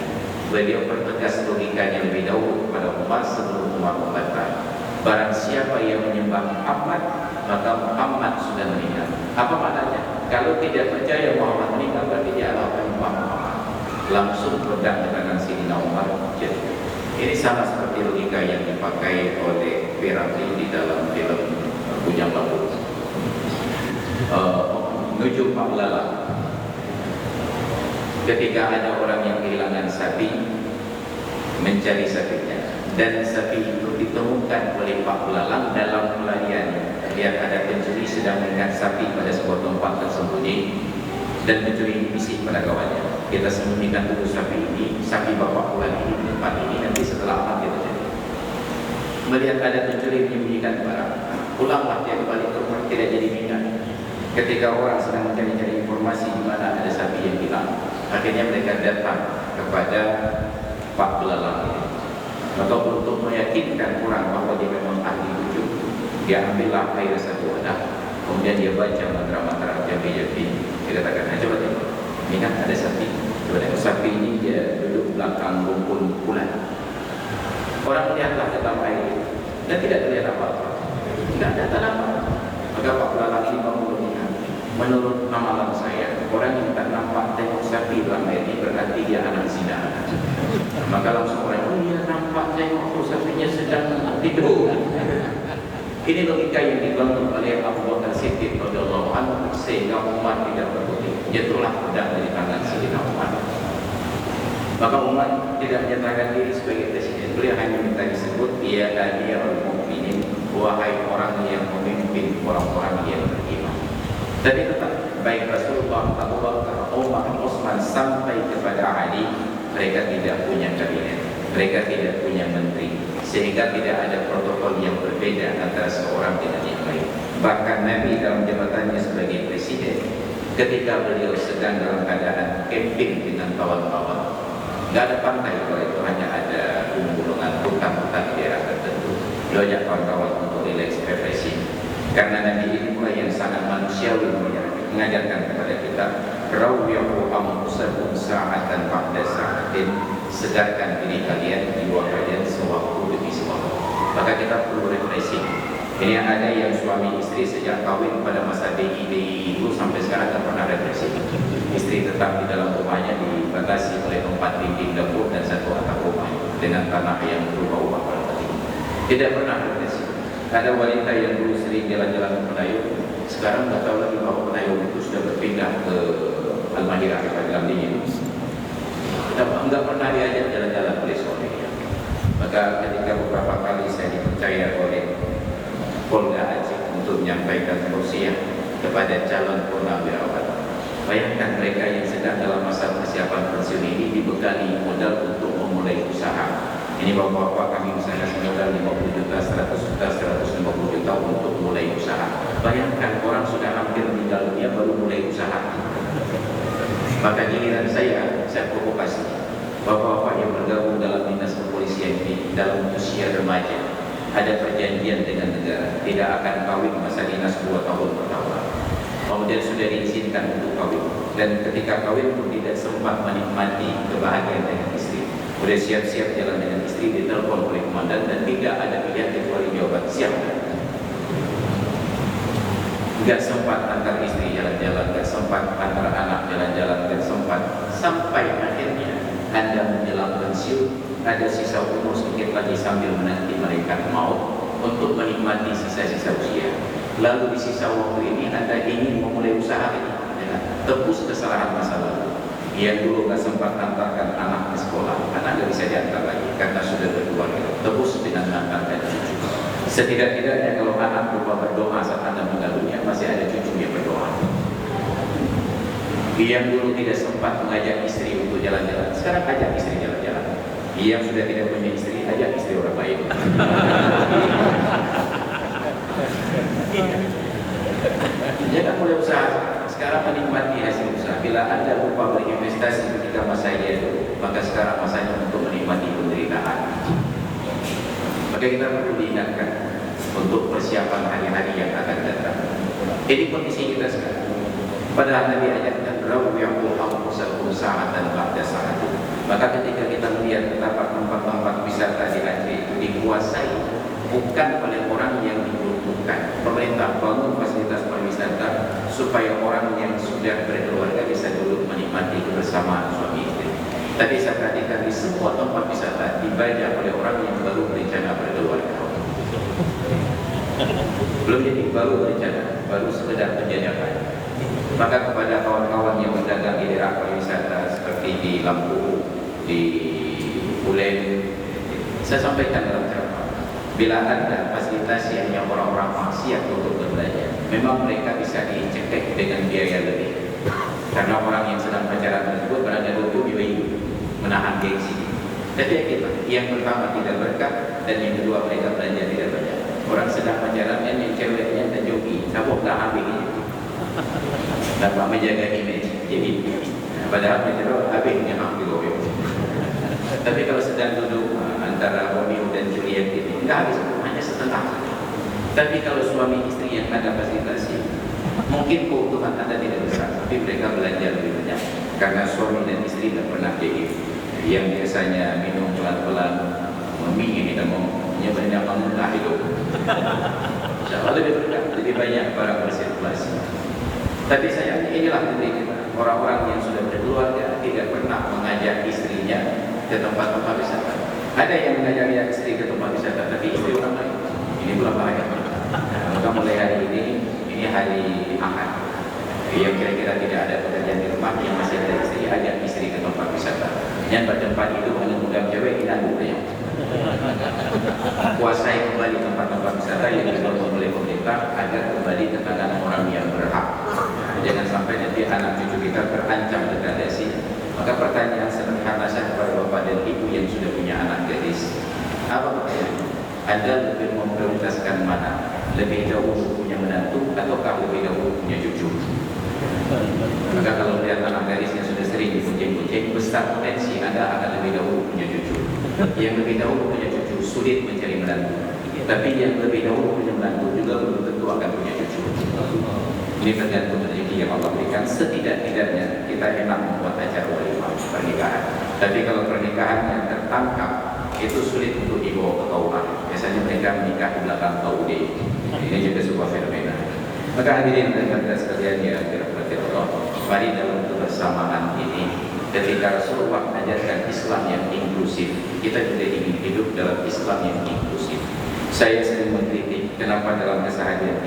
Beliau pertegas logikanya lebih dahulu kepada Umar sebelum Umar membantah. Barang siapa yang menyembah Muhammad, maka Muhammad sudah meninggal. Apa maknanya? Kalau tidak percaya Muhammad meninggal, berarti dia adalah penyembah Muhammad. Langsung pedang ke tangan Sayyidina Umar. Ini sama seperti logika yang dipakai oleh Piranti di dalam film Bujang Lapuk. Menuju Pak Lala. Ketika ada orang yang kehilangan sapi, mencari sapinya, dan sapi itu ditemukan oleh Pak Belalang dalam pelarian. Lihat ada pencuri sedang mengikat sapi pada sebuah tempat tersembunyi, dan pencuri ini bisik pada kawannya, kita sembunyikan dulu sapi ini, sapi bapak pulang ini di tempat ini, nanti setelah aman kita jadi. Melihat ada pencuri menyembunyikan barang, pulanglah dia kembali ke rumah, tidak jadi minat. Ketika orang sedang mencari-cari informasi di mana ada sapi yang hilang, akhirnya mereka datang kepada Pak Belalang ini. Maka untuk meyakinkan orang bahwa dia memang ahli wujud, dia ambillah air 1 wadah, kemudian dia baca mantra-mantra jambi-jambi. Dia katakan, coba tengok, ini kan ada sapi. Coba tengok, sapi ini dia duduk belakang rumpun bulan. Orang melihatlah ke dalam air dan tidak terlihat apa-apa, tidak ada tanda-tanda. Maka Pak Belalang ini mengumumkan, menurut amalan saya, orang yang tak nampak tengok sapi dalam air ini berarti dia anak zina. Maka langsung orang, oh iya nampak tengok sapinya sedang tidur. Ini logika yang dibangun oleh Abu Bakar Siddiq radhiyallahu anhu sehingga Umar tidak berkutik. Jatuhlah pedang dari tangan Sayyidina Umar. Maka Umar tidak menyatakan diri sebagai presiden. Beliau hanya minta disebut dia Amirul Mukminin, wahai orang yang memimpin orang-orang yang beriman. Tapi tetap baik Rasulullah, Abu Bakar, Umar, Utsman sampai kepada Ali, mereka tidak punya kabinet, mereka tidak punya menteri, sehingga tidak ada protokol yang berbeda antara seorang dengan yang lain. Bahkan Nabi dalam jabatannya sebagai presiden, ketika beliau sedang dalam keadaan camping dengan kawan-kawan, nggak ada pantai, kalau itu hanya ada gunung-gunungan, hutan-hutan di daerah tertentu. Beliau ajak kawan-kawan untuk relax, refreshing. Karena Nabi ini pula yang sangat manusiawi mengajarkan kepada kita, rawiyahu anfusakum sa'atan ba'da sa'atin, segarkan diri kalian, jiwa kalian sewaktu demi sewaktu. Maka kita perlu refreshing. Ini ada yang suami istri sejak kawin pada masa DI itu sampai sekarang tak pernah represi. Istri tetap di dalam rumahnya dibatasi oleh 4 dinding dapur dan 1 atap rumah dengan tanah yang berubah-ubah pada tadi. Tidak pernah represi. Ada wanita yang dulu sering jalan-jalan ke Penayung, sekarang tak tahu lagi bahwa Penayung itu sudah berpindah ke Al-Mahirah ke Pagam Dingin. Enggak pernah diajak jalan-jalan oleh suaminya. Maka ketika beberapa kali saya dipercaya oleh Polda Aceh untuk menyampaikan tausiah kepada calon purnawirawan. Bayangkan mereka yang sedang dalam masa persiapan pensiun ini dibekali modal untuk memulai usaha. Ini bapak-bapak kami misalnya modal 50 juta, 100 juta, 150 juta untuk mulai usaha. Bayangkan orang sudah hampir meninggal dunia baru mulai usaha. Maka giliran saya provokasi. Bapak-bapak yang bergabung dalam dinas kepolisian ini dalam usia remaja, ada perjanjian dengan negara, tidak akan kawin masa dinas 2 tahun pertama. Kemudian sudah diizinkan untuk kawin, dan ketika kawin pun tidak sempat menikmati kebahagiaan dengan istri. Sudah siap-siap jalan dengan istri, ditelepon oleh komandan dan tidak ada pilihan kecuali jawaban siap. Tidak sempat antar istri jalan-jalan, tidak sempat antar anak jalan-jalan, tidak sempat, sampai akhirnya Anda menjelang pensiun, ada sisa umur sedikit lagi sambil menanti malaikat maut untuk menikmati sisa-sisa usia. Lalu di sisa waktu ini Anda ingin memulai usaha ini, tebus kesalahan masa lalu. Yang dulu nggak sempat antarkan anak ke sekolah, anak nggak bisa diantar lagi karena sudah berkeluarga. Tebus dengan antarkan cucu. Setidak-tidaknya kalau anak lupa berdoa saat Anda meninggal dunia, masih ada cucu yang berdoa. Yang dulu tidak sempat mengajak istri untuk jalan-jalan, sekarang ajak istri jalan-jalan. Yang sudah tidak punya istri, ajak istri orang lain. Jangan mulai usaha. Sekarang menikmati hasil usaha. Bila Anda lupa berinvestasi ketika masa itu, maka sekarang masanya untuk menikmati penderitaan. Maka kita perlu diingatkan untuk persiapan hari-hari yang akan datang. Ini kondisi kita sekarang. Padahal Nabi ajarkan rawiyahul anfusakum sa'atan ba'da sa'atin. Maka ketika kita melihat betapa tempat-tempat wisata di Aceh itu dikuasai bukan oleh orang yang diperuntukkan. Pemerintah bangun fasilitas pariwisata supaya orang yang sudah berkeluarga bisa duduk menikmati kebersamaan suami istri. Tapi saya perhatikan di semua tempat wisata dibajak oleh orang yang baru berencana berkeluarga. Belum jadi baru berencana, baru sekedar penjajakan. Maka kepada kawan-kawan yang berdagang di daerah pariwisata seperti di Lampung, di Pulen, saya sampaikan dalam ceramah, bila ada fasilitas yang orang-orang maksiat untuk berbelanja, memang mereka bisa dicekek dengan biaya lebih. Karena orang yang sedang pacaran tersebut berada untuk biaya menahan gengsi. Tapi kita, yang pertama tidak berkah, dan yang kedua mereka belanja tidak banyak. Orang sedang pacaran yang ceweknya dan joki, sabuk dah habis ini. Dapat menjaga image. Jadi padahal menurut habisnya hampir loyo. Tapi kalau sedang duduk antara Romeo dan Juliet ini tidak habis, hanya setengah. Tapi kalau suami istri yang ada fasilitasi, mungkin keuntungan Anda tidak besar, tapi mereka belanja lebih banyak. Karena suami dan istri tidak pernah jadi yang biasanya minum pelan-pelan, ini dan banyak mengulah hidup. Insya lebih banyak barang bersirkulasi. Tapi sayangnya inilah negeri kita. Orang-orang yang sudah berkeluarga tidak pernah mengajak istrinya ke tempat-tempat wisata. Ada yang mengajak istri ke tempat wisata, tapi istri orang lain. Ini pula bahaya. Maka mulai hari ini hari Ahad, yang kira-kira tidak ada pekerjaan di rumah, yang masih ada istri, ajak istri ke tempat wisata. Yang bertempat itu hanya mudah cewek tidak ya. Kuasai kembali tempat-tempat wisata yang dibangun oleh pemerintah agar kembali ke tangan orang yang berhak. Jangan sampai nanti anak cucu kita terancam degradasi. Maka pertanyaan sederhana saya kepada bapak dan ibu yang sudah punya anak gadis, apa pertanyaannya? Anda lebih memprioritaskan mana? Lebih dahulu punya menantu ataukah lebih dahulu punya cucu? Maka kalau melihat anak gadis yang sudah sering dipuncing-puncing, besar potensi Anda akan lebih dahulu punya cucu. Yang lebih dahulu punya cucu sulit mencari menantu. Tapi yang lebih dahulu punya menantu juga belum tentu akan punya cucu. Ini tergantung rezeki yang Allah berikan. Setidak-tidaknya kita enak membuat acara walimah pernikahan. Tapi kalau pernikahan yang tertangkap itu sulit untuk dibawa ke KUA. misalnya mereka menikah di belakang KUD. Ini juga sebuah fenomena. Maka hadirin dan hadirat sekalian yang dirahmati Allah, mari dalam kebersamaan ini, ketika Rasulullah mengajarkan Islam yang inklusif, kita juga ingin hidup dalam Islam yang inklusif. Saya sering mengkritik kenapa dalam keseharian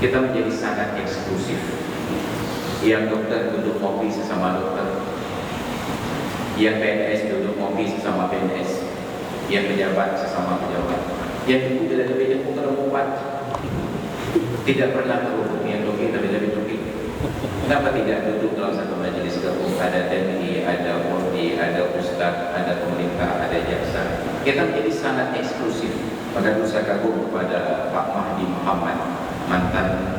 kita menjadi sangat eksklusif. Yang dokter duduk ngopi sesama dokter, yang PNS duduk ngopi sesama PNS, yang pejabat sesama pejabat, yang ibu tidak lebih umpat, tidak pernah terhubung yang doki lebih doki. Kenapa tidak duduk dalam satu majelis gabung? Ada TNI, ada Polri, ada Ustadz, ada pemerintah, ada jaksa. Kita menjadi sangat eksklusif. Maka saya kagum kepada Pak Mahdi Muhammad, mantan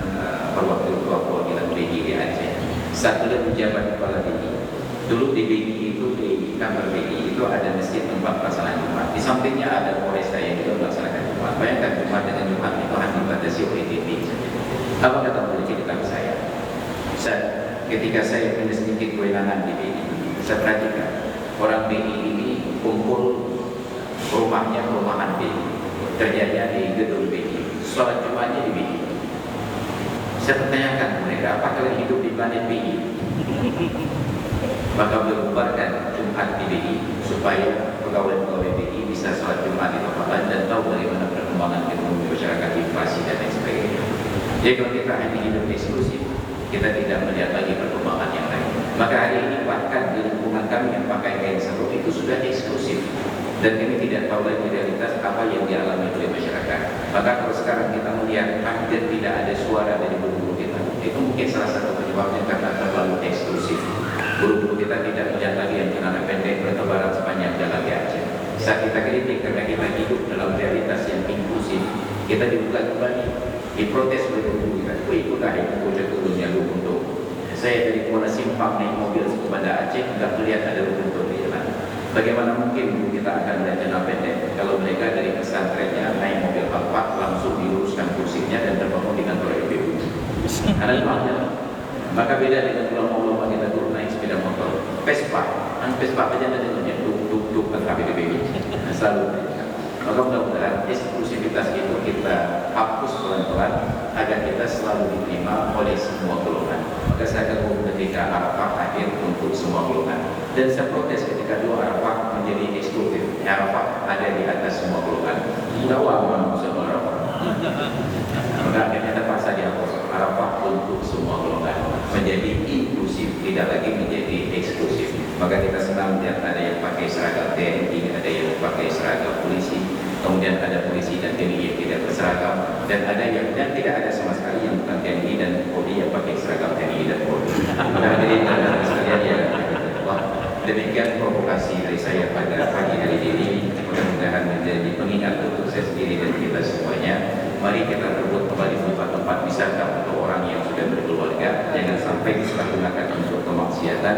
perwakil ketua perwakilan BI di Aceh. Saat beliau menjabat kepala BI, dulu di BI itu, di kantor BI itu ada masjid tempat pelaksanaan Jumat. Di sampingnya ada Polresta yang juga melaksanakan Jumat. Bayangkan Jumat dengan Jumat itu hanya dibatasi oleh BI. Apa kata beliau cerita ke saya? Ketika saya punya sedikit kewenangan di BI, saya perhatikan orang BI ini kumpul rumahnya perumahan BI, terjadinya di gedung BI, sholat Jumatnya di BI. Saya pertanyakan mereka, apa kalian hidup di planet BI? Maka berbubarkan Jumat di BI supaya pegawai-pegawai BI bisa sholat Jumat di tempat dan tahu bagaimana perkembangan ekonomi masyarakat, inflasi dan lain sebagainya. Jadi kalau kita hanya hidup eksklusif, kita tidak melihat lagi perkembangan yang lain. Maka hari ini bahkan di lingkungan kami yang pakai kain sarung itu sudah eksklusif. Dan kami tidak tahu lagi realitas apa yang dialami oleh masyarakat. Maka kalau sekarang kita melihat hampir tidak ada suara dari guru-guru kita, itu mungkin salah satu penyebabnya karena terlalu eksklusif. Guru-guru kita tidak melihat lagi yang celana pendek bertebaran sepanjang jalan di Aceh. Saat kita kritik karena kita hidup dalam realitas yang inklusif, kita dibuka kembali, diprotes oleh guru kita. Ikutlah itu bocah turunnya rukun tuh. Saya dari Kuala Simpang naik mobil ke Banda Aceh, nggak melihat ada rukun tuh di jalan. Bagaimana mungkin kita akan melihat celana pendek kalau mereka dari pesantrennya naik mobil Alphard langsung diluruskan kursinya dan terbangun di kantor LPU. Karena memangnya, maka beda dengan ulama-ulama kita turun naik sepeda motor Vespa, Vespa aja ada dengannya duk tetapi di BI selalu. Maka mudah-mudahan eksklusivitas itu kita hapus pelan-pelan agar kita selalu diterima oleh semua golongan. Maka saya kagum ketika Arafah hadir untuk semua golongan. Dan saya protes ketika dua Arafah menjadi eksklusif. Arafah ada di atas semua golongan. Dakwah semua Arafah. Maka akhirnya terpaksa dihapus. Arafah untuk semua golongan menjadi inklusif, tidak lagi menjadi eksklusif. Maka kita senang melihat ada yang pakai seragam TNI, ada yang pakai seragam polisi, kemudian ada polisi dan TNI yang tidak berseragam, dan ada yang tidak ada sama sekali yang bukan TNI dan Polri yang pakai seragam TNI dan Polri. Maka hadirin dan sekalian ya, demikian provokasi dari saya pada pagi hari ini. Mudah-mudahan menjadi pengingat untuk saya sendiri dan kita semuanya. Mari kita berebut kembali tempat-tempat wisata untuk orang yang sudah berkeluarga. Jangan sampai disalahgunakan untuk kemaksiatan.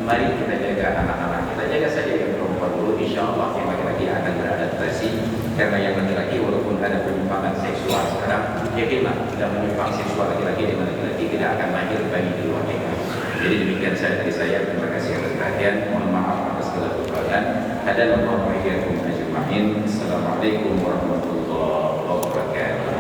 Mari kita jaga anak-anak kita, jaga saja yang perempuan dulu. Insya Allah yang laki-laki akan beradaptasi. Karena yang laki-laki walaupun ada penyimpangan seksual sekarang, yakinlah tidak menyimpang seksual laki-laki dengan laki-laki tidak akan lahir bayi di luar nikah. Jadi demikian dari saya. Terima kasih atas perhatian. Mohon maaf atas segala kekurangan. Hadanallahu wa iyyakum ajma'in. Assalamualaikum warahmatullahi wabarakatuh.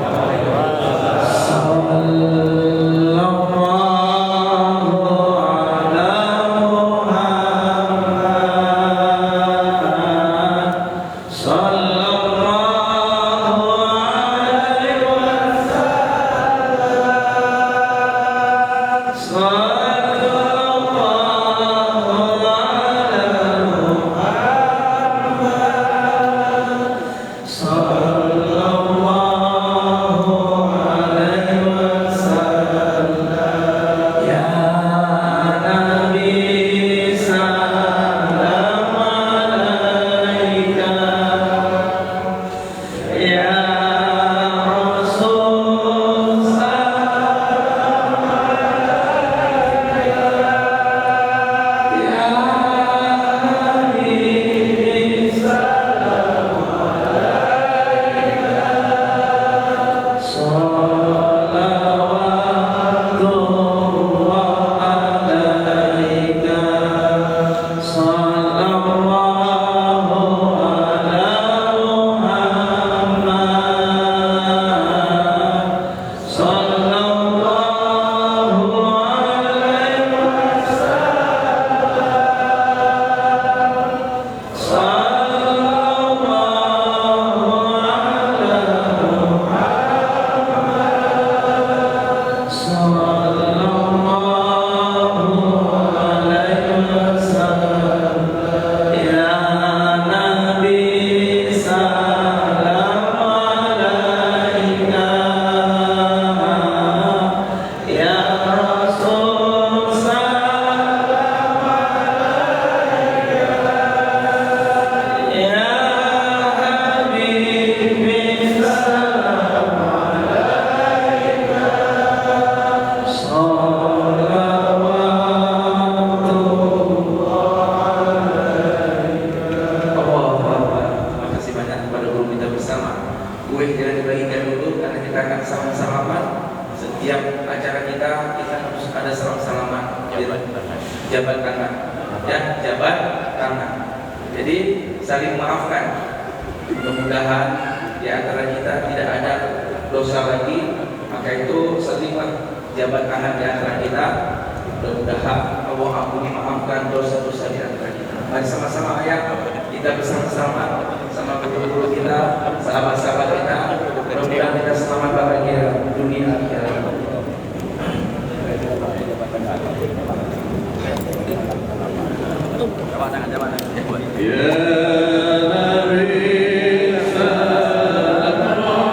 salam-salaman. Setiap acara kita harus ada salam-salaman. Jabat tangan, ya, jabat tangan. Jadi saling memaafkan. Mudah-mudahan di antara kita tidak ada dosa lagi, maka itu seringlah jabat tangan di antara kita. Mudah-mudahan Allah ampuni maafkan dosa-dosa di antara kita. Mari sama-sama ayat kita bersama-sama sama guru-guru kita, sahabat-sahabat kita. Mudah-mudahan kita selamat bahagia dunia akhirat. Ya